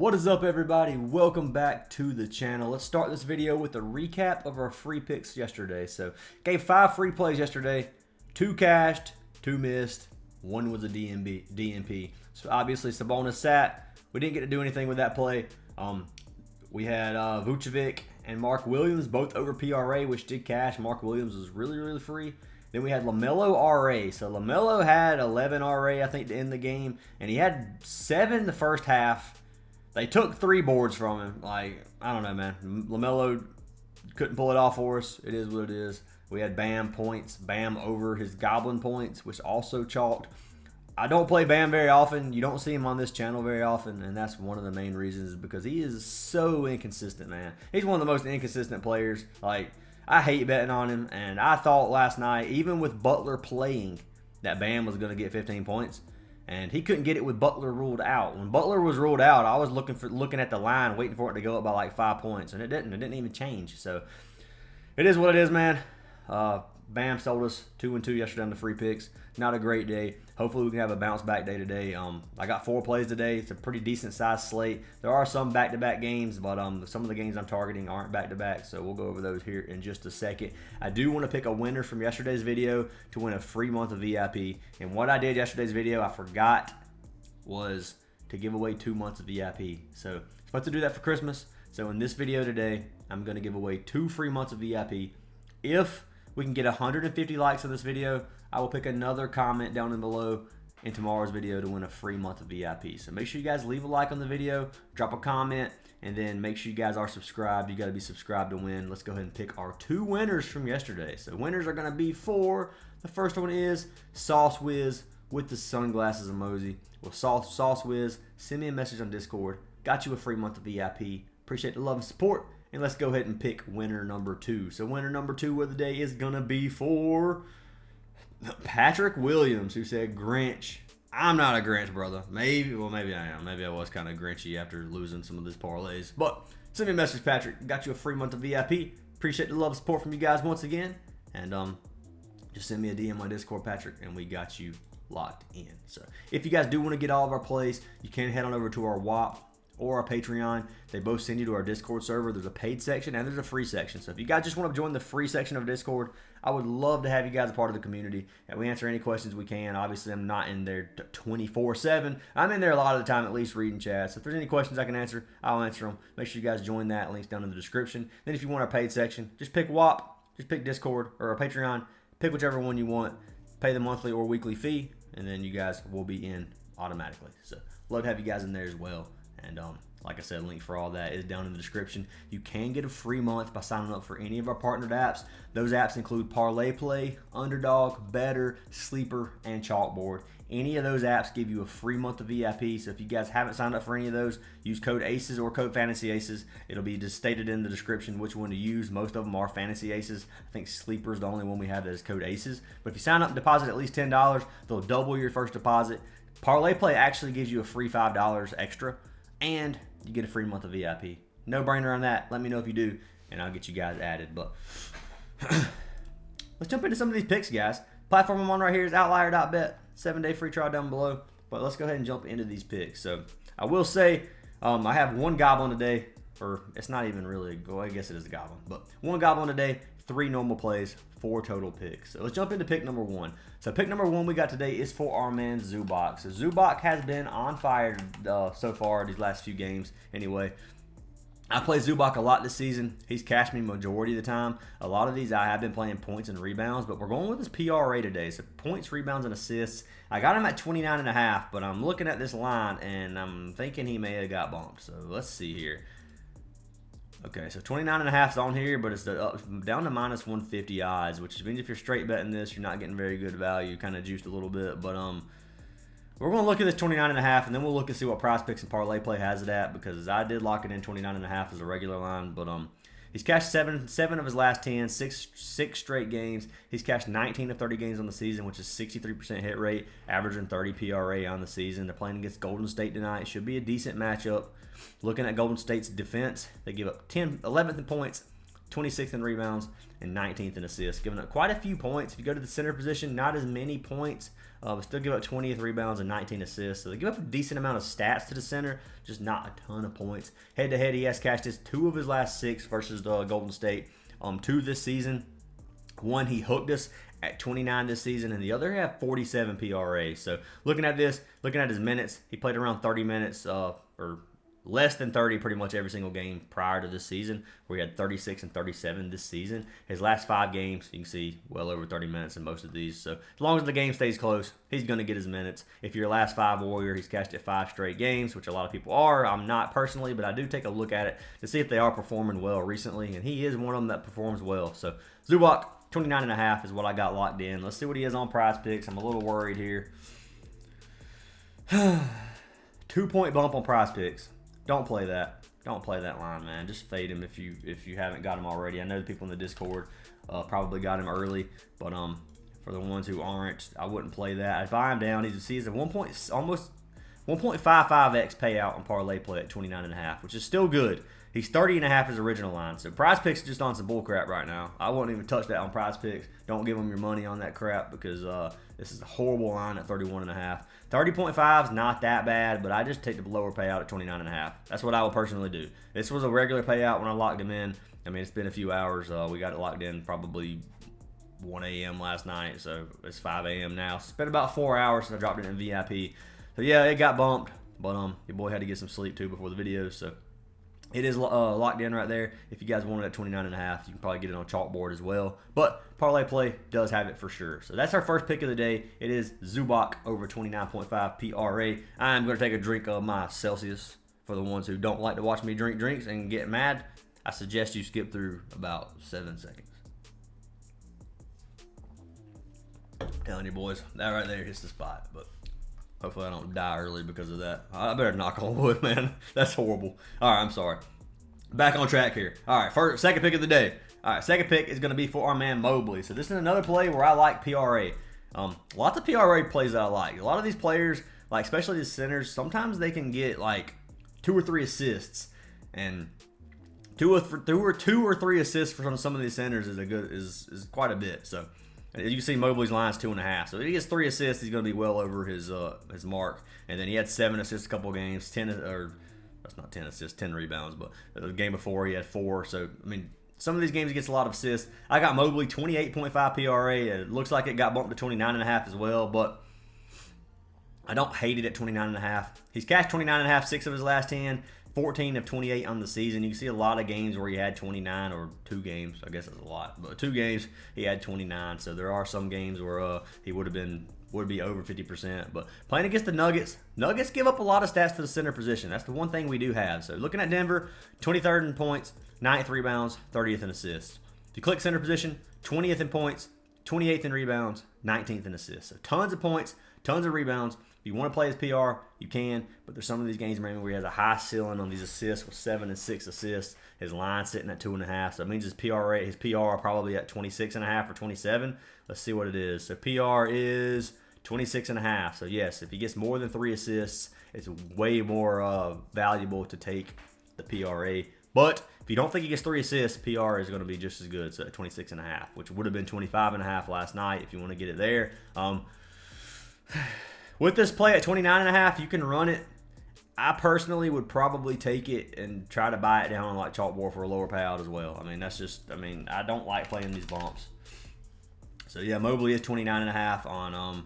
What is up, everybody? Welcome back to the channel. Let's start this video with a recap of our free picks yesterday. So, gave 5 free plays yesterday. 2 cashed, 2 missed, 1 was a DNP. So obviously Sabonis sat. We didn't get to do anything with that play. We had Vucevic and Mark Williams both over PRA, which did cash. Mark Williams was really free. Then we had LaMelo RA. So LaMelo had 11 RA, I think, to end the game, and he had 7 the first half. They took 3 boards from him. Like, I don't know, man. LaMelo couldn't pull it off for us. It is what it is. We had Bam points. Bam over his Goblin points, which also chalked. I don't play Bam very often. You don't see him on this channel very often, and that's one of the main reasons, because he is so inconsistent, man. He's one of the most inconsistent players. Like, I hate betting on him, and I thought last night, even with Butler playing, that Bam was going to get 15 points. And he couldn't get it with Butler ruled out. When Butler was ruled out, I was looking at the line, waiting for it to go up by like 5 points, and it didn't. It didn't even change. So it is what it is, man. Bam sold us 2-2 yesterday on the free picks. Not a great day. Hopefully we can have a bounce back day today. I got 4 plays today. It's a pretty decent sized slate. There are some back-to-back games, but some of the games I'm targeting aren't back-to-back, so we'll go over those here in just a second. I do want to pick a winner from yesterday's video to win a free month of VIP. And what I did yesterday's video, I forgot, was to give away 2 months of VIP. So I'm supposed to do that for Christmas. So in this video today, I'm going to give away 2 free months of VIP. If we can get 150 likes on this video, I will pick another comment down below in tomorrow's video to win a free month of VIP. So make sure you guys leave a like on the video, drop a comment, and then make sure you guys are subscribed. You got to be subscribed to win. Let's go ahead and pick our 2 winners from yesterday. So winners are going to be for, the first one is Sauce Wiz with the sunglasses emoji. Well, Sauce Wiz, send me a message on Discord. Got you a free month of VIP. Appreciate the love and support. And let's go ahead and pick winner number 2. So winner number 2 of the day is going to be for Patrick Williams, who said Grinch. I'm not a Grinch, brother. Maybe I am. Maybe I was kind of Grinchy after losing some of these parlays. But send me a message, Patrick. Got you a free month of VIP. Appreciate the love and support from you guys once again. And just send me a DM on Discord, Patrick, and we got you locked in. So if you guys do want to get all of our plays, you can head on over to our WAP or our Patreon. They both send you to our Discord server. There's a paid section and there's a free section. So if you guys just want to join the free section of Discord, I would love to have you guys a part of the community, and we answer any questions we can. Obviously, I'm not in there 24/7. I'm in there a lot of the time, at least reading chat. So if there's any questions I can answer, I'll answer them. Make sure you guys join that. Link's down in the description. Then if you want our paid section, just pick WAP, just pick Discord or our Patreon. Pick whichever one you want. Pay the monthly or weekly fee, and then you guys will be in automatically. So love to have you guys in there as well. And like I said, link for all that is down in the description. You can get a free month by signing up for any of our partnered apps. Those apps include Parlay Play, Underdog, Better, Sleeper, and Chalkboard. Any of those apps give you a free month of VIP. So if you guys haven't signed up for any of those, use code ACES or code Fantasy Aces. It'll be just stated in the description which one to use. Most of them are Fantasy Aces. I think Sleeper is the only one we have that is code ACES. But if you sign up and deposit at least $10, they'll double your first deposit. Parlay Play actually gives you a free $5 extra, and you get a free month of VIP. No brainer on that. Let me know if you do, and I'll get you guys added. But let's jump into some of these picks, guys. Platform I'm on right here is OUTLIER.bet. 7-day free trial down below. But let's go ahead and jump into these picks. So I will say I have 1 Goblin today, or it's not even really, well, I guess it is a Goblin, but 1 Goblin today, 3 normal plays, 4 total picks. So let's jump into pick number 1. So pick number 1 we got today is for our man Zubac. So Zubac has been on fire so far these last few games. Anyway, I play Zubac a lot this season. He's cashed me majority of the time. A lot of these I have been playing points and rebounds, but we're going with his PRA today. So points, rebounds, and assists. I got him at 29.5, but I'm looking at this line and I'm thinking he may have got bumped. So let's see here. Okay, so 29.5 is on here, but it's down to minus 150 odds, which means if you're straight betting this, you're not getting very good value, kind of juiced a little bit. But we're going to look at this 29.5, and then we'll look and see what Prizepicks and Parlay Play has it at, because I did lock it in 29.5 as a regular line. But he's cashed 7 of his last 10, six straight games. He's cashed 19 of 30 games on the season, which is 63% hit rate, averaging 30 PRA on the season. They're playing against Golden State tonight. Should be a decent matchup. Looking at Golden State's defense, they give up 11th in points, 26th in rebounds, and 19th in assists, giving up quite a few points. If you go to the center position, not as many points, but still give up 20th rebounds and 19 assists. So they give up a decent amount of stats to the center, just not a ton of points. Head-to-head, he has cashed his 2 of his last 6 versus Golden State. 2 this season. 1, he hooked us at 29 this season, and the other had 47 PRA. So looking at this, looking at his minutes, he played around 30 minutes, or less than 30 pretty much every single game prior to this season, where he had 36 and 37 this season. His last 5 games, you can see well over 30 minutes in most of these. So as long as the game stays close, he's going to get his minutes. If you're a last 5 warrior, he's cashed it 5 straight games, which a lot of people are. I'm not personally, but I do take a look at it to see if they are performing well recently, and he is one of them that performs well. So Zubac, 29.5 is what I got locked in. Let's see what he is on Prizepicks. I'm a little worried here. 2-point bump on Prizepicks. Don't play that. Don't play that line, man. Just fade him if you haven't got him already. I know the people in the Discord probably got him early, but for the ones who aren't, I wouldn't play that. I'd buy him down. He's a almost 1.55x payout on parlay play at 29.5, which is still good. He's 30.5 his original line. So Prizepicks is just on some bull crap right now. I wouldn't even touch that on Prizepicks. Don't give them your money on that crap because this is a horrible line at 31.5. 30.5 is not that bad, but I just take the lower payout at 29.5. That's what I would personally do. This was a regular payout when I locked him in. I mean, it's been a few hours. We got it locked in probably 1 a.m. last night, so it's 5 a.m. now. So it's been about 4 hours since I dropped it in VIP. So yeah, it got bumped, but your boy had to get some sleep too before the video, so it is locked in right there. If you guys want it at 29.5, you can probably get it on Chalkboard as well. But Parlay Play does have it for sure. So that's our first pick of the day. It is Zubac over 29.5 PRA. I'm going to take a drink of my Celsius. For the ones who don't like to watch me drink drinks and get mad, I suggest you skip through about 7 seconds. Telling you boys, that right there hits the spot. But hopefully I don't die early because of that. I better knock on wood, man. That's horrible. All right, I'm sorry. Back on track here. All right, second pick of the day. All right, second pick is going to be for our man Mobley. So this is another play where I like PRA. Lots of PRA plays that I like. A lot of these players, like especially the centers, sometimes they can get like 2 or 3 assists, and two or three assists for some of these centers is quite a bit. So you can see Mobley's line's 2.5. So if he gets 3 assists, he's going to be well over his mark. And then he had 7 assists a couple of games, 10 or that's not 10 assists, 10 rebounds. But the game before he had 4. So I mean, some of these games he gets a lot of assists. I got Mobley 28.5 PRA. It looks like it got bumped to 29.5 as well, but I don't hate it at 29.5. He's cashed 29.5, 6 of his last 10. 14 of 28 on the season. You can see a lot of games where he had 29, or 2 games. I guess that's a lot, but 2 games he had 29. So there are some games where he would be over 50%. But playing against the Nuggets give up a lot of stats to the center position. That's the one thing we do have. So looking at Denver, 23rd in points, 9th rebounds, 30th in assists. If you click center position, 20th in points, 28th in rebounds, 19th in assists. So tons of points, tons of rebounds. If you want to play his PR, you can, but there's some of these games where he has a high ceiling on these assists with 7 and 6 assists. His line sitting at 2.5, so it means his PR probably at 26.5 or 27. Let's see what it is. So PR is 26.5. So yes, if he gets more than 3 assists, it's way more valuable to take the PRA. But if you don't think he gets 3 assists, PR is going to be just as good. So at 26.5, which would have been 25.5 last night if you want to get it there. With this play at 29.5, you can run it. I personally would probably take it and try to buy it down on like Chalkboard for a lower payout as well. I mean, I don't like playing these bumps. So yeah, Mobley is 29.5 on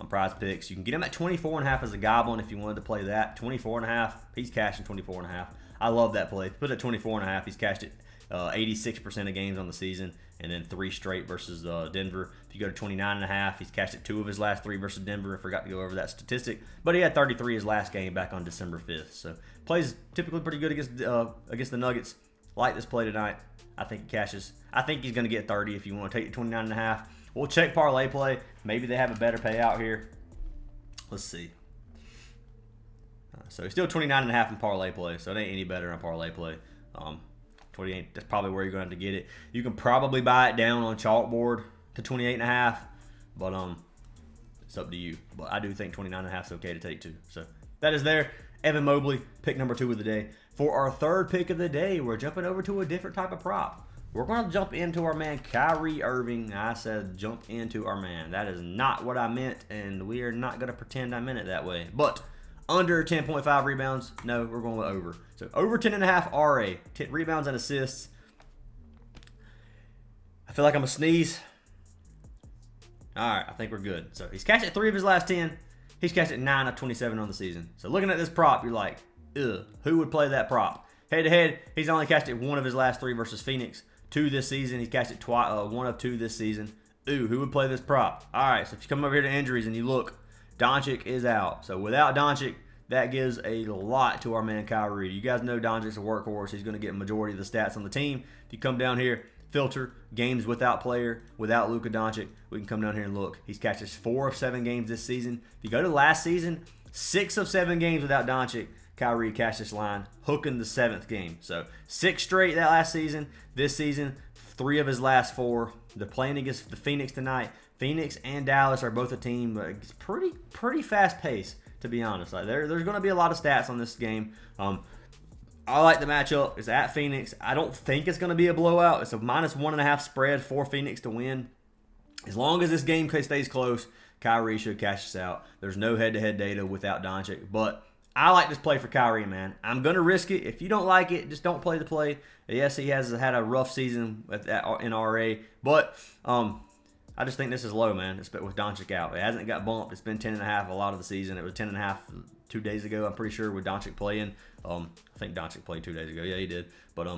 Prizepicks. You can get him at 24.5 as a goblin if you wanted to play that. 24.5, he's cashing 24.5. I love that play. Put it at 24.5, he's cashed it 86% of games on the season, and then 3 straight versus Denver. If you go to 29.5, he's cashed it 2 of his last 3 versus Denver. I forgot to go over that statistic, but he had 33 his last game back on December 5th. So plays typically pretty good against the Nuggets. Like this play tonight. I think he cashes. I think he's going to get 30 if you want to take the 29.5. We'll check parlay play. Maybe they have a better payout here. Let's see. So he's still 29.5 in parlay play, so it ain't any better on parlay play. 28, that's probably where you're going to have to get it. You can probably buy it down on Chalkboard to 28.5, but it's up to you. But I do think 29.5 is okay to take too. So that is there. Evan Mobley, pick number 2 of the day. For our third pick of the day, we're jumping over to a different type of prop. we're going to jump into our man Kyrie Irving. I said jump into our man. That is not what I meant, and we are not going to pretend I meant it that way. But under 10.5 rebounds, no, we're going with over. So over 10.5 RA, rebounds and assists. I feel like I'm going to sneeze. All right, I think we're good. So he's cashed at 3 of his last 10. He's cashed at 9 of 27 on the season. So looking at this prop, you're like, ugh, who would play that prop? Head-to-head, he's only cashed at 1 of his last 3 versus Phoenix. 2 this season. He's cashed at 1 of 2 this season. Ooh, who would play this prop? All right, so if you come over here to injuries and you look, Doncic is out. So without Doncic, that gives a lot to our man Kyrie. You guys know Doncic's a workhorse. He's going to get a majority of the stats on the team. If you come down here, filter games without player, without Luka Doncic, we can come down here and look. He's cashed 4 of 7 games this season. If you go to last season, 6 of 7 games without Doncic, Kyrie cashed this line, hooking the 7th game. So 6 straight that last season. This season, 3 of his last 4. They're playing against the Phoenix tonight. Phoenix and Dallas are both a team, but it's pretty fast pace, to be honest. Like there's going to be a lot of stats on this game. I like the matchup. It's at Phoenix. I don't think it's going to be a blowout. It's a -1.5 spread for Phoenix to win. As long as this game stays close, Kyrie should cash this out. There's no head-to-head data without Doncic, but I like this play for Kyrie, man. I'm going to risk it. If you don't like it, just don't play the play. Yes, he has had a rough season in RA, but I just think this is low, man, with Doncic out. It hasn't got bumped. It's been 10.5 a lot of the season. It was 10.5 2 days ago, I'm pretty sure, with Doncic playing. I think Doncic played 2 days ago. Yeah, he did. But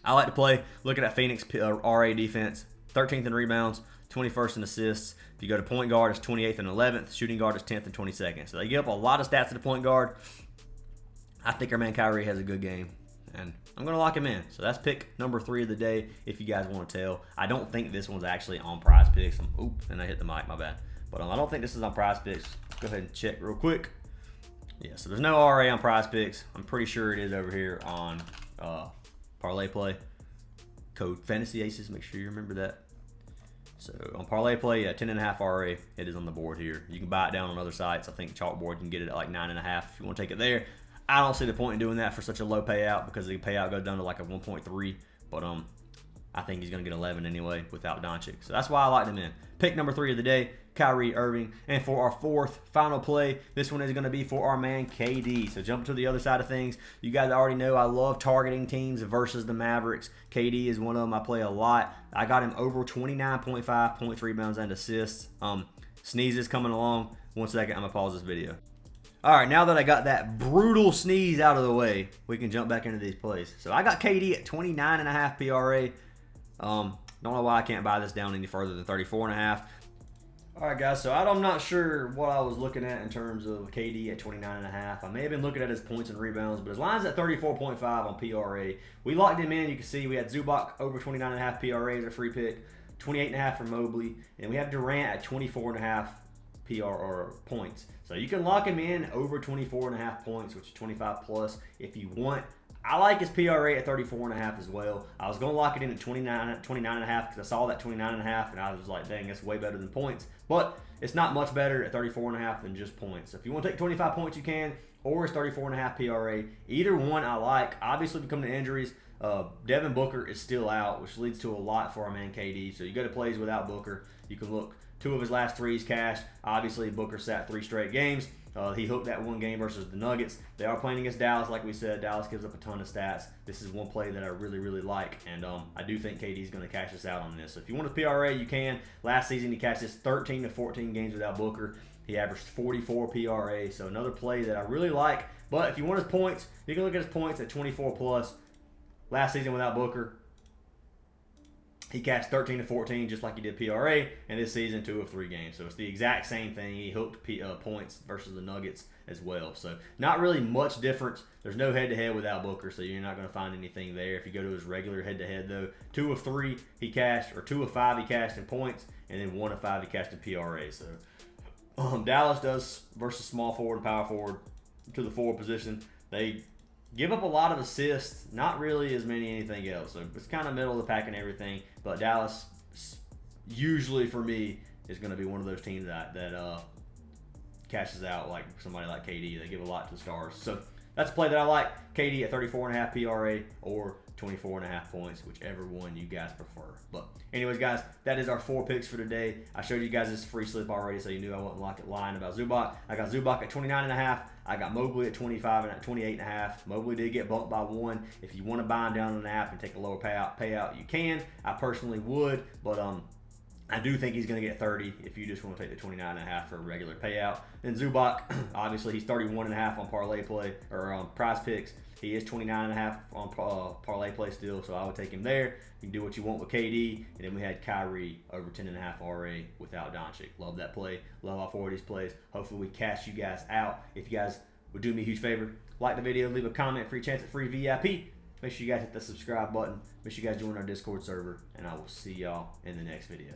I like to play. Looking at Phoenix RA defense, 13th in rebounds, 21st in assists. If you go to point guard, it's 28th and 11th. Shooting guard is 10th and 22nd. So they give up a lot of stats to the point guard. I think our man Kyrie has a good game, and I'm going to lock him in. So that's pick number 3 of the day, if you guys want to tell. I don't think this one's actually on Prizepicks. Oop, and I hit the mic, my bad. But I don't think this is on Prizepicks. Go ahead and check real quick. Yeah, so there's no RA on Prizepicks. I'm pretty sure it is over here on Parlay Play. Code Fantasy Aces. Make sure you remember that. So on Parlay Play, yeah, 10.5 RA. It is on the board here. You can buy it down on other sites. I think CHALKBOARD can get it at like 9.5 if you want to take it there. I don't see the point in doing that for such a low payout because the payout goes down to like a 1.3. But I think he's going to get 11 anyway without Doncic. So that's why I liked him in. Pick number 3 of the day, Kyrie Irving. And for our 4th final play, this one is going to be for our man KD. So jump to the other side of things. You guys already know I love targeting teams versus the Mavericks. KD is one of them I play a lot. I got him over 29.5 points, rebounds, and assists. Sneezes coming along. 1 second, I'm going to pause this video. All right, now that I got that brutal sneeze out of the way, we can jump back into these plays. So I got KD at 29.5 PRA. Don't know why I can't buy this down any further than 34.5. All right, guys, so I'm not sure what I was looking at in terms of KD at 29.5. I may have been looking at his points and rebounds, but his line's at 34.5 on PRA. We locked him in. You can see we had Zubac over 29.5 PRA as a free pick, 28.5 for Mobley, and we have Durant at 24.5 PR points. So you can lock him in over 24.5 points, which is 25 plus if you want. I like his PRA at 34.5 as well. I was going to lock it in at 29.5 because I saw that 29.5 and I was like, dang, that's way better than points. But it's not much better at 34.5 than just points. So if you want to take 25 points, you can, or it's 34.5 PRA. Either one I like. Obviously, if you come to injuries, Devin Booker is still out, which leads to a lot for our man KD. So you go to plays without Booker. You can look. 2 of his last 3s cashed. Obviously, Booker sat 3 straight games. He hooked that 1 game versus the Nuggets. They are playing against Dallas, like we said. Dallas gives up a ton of stats. This is one play that I really, really like, and I do think KD is going to cash us out on this. So if you want a PRA, you can. Last season, he cashed this 13 to 14 games without Booker. He averaged 44 PRA, so another play that I really like. But if you want his points, you can look at his points at 24 plus. Last season without Booker, he cashed 13 to 14 just like he did PRA, and this season 2 of 3 games. So it's the exact same thing. He hooked points versus the Nuggets as well. So not really much difference. There's no head-to-head without Booker, so you're not going to find anything there. If you go to his regular head-to-head, though, 2 of 3 he cashed, or 2 of 5 he cashed in points, and then 1 of 5 he cashed in PRA. So Dallas does versus small forward and power forward to the forward position. They give up a lot of assists, not really as many anything else. So it's kind of middle of the pack and everything. But Dallas, usually for me, is going to be one of those teams that cashes out like somebody like KD. They give a lot to the stars. So that's a play that I like. KD at 34.5 PRA or 24.5 points, whichever one you guys prefer. But anyways, guys, that is our 4 picks for today. I showed you guys this free slip already, so you knew I wasn't lying about Zubac. I got Zubac at 29.5. I got Mobley at 25 and at 28.5. Mobley did get bumped by 1. If you want to buy him down on an app and take a lower payout, you can. I personally would, but I do think he's going to get 30 if you just want to take the 29.5 for a regular payout. Then Zubac, obviously he's 31.5 on parlay play or on Prizepicks. He is 29.5 on parlay play still, so I would take him there. You can do what you want with KD. And then we had Kyrie over 10.5 RA without Doncic. Love that play. Love all 4 of these plays. Hopefully we cash you guys out. If you guys would do me a huge favor, like the video, leave a comment, free chance at free VIP. Make sure you guys hit the subscribe button. Make sure you guys join our Discord server, and I will see y'all in the next video.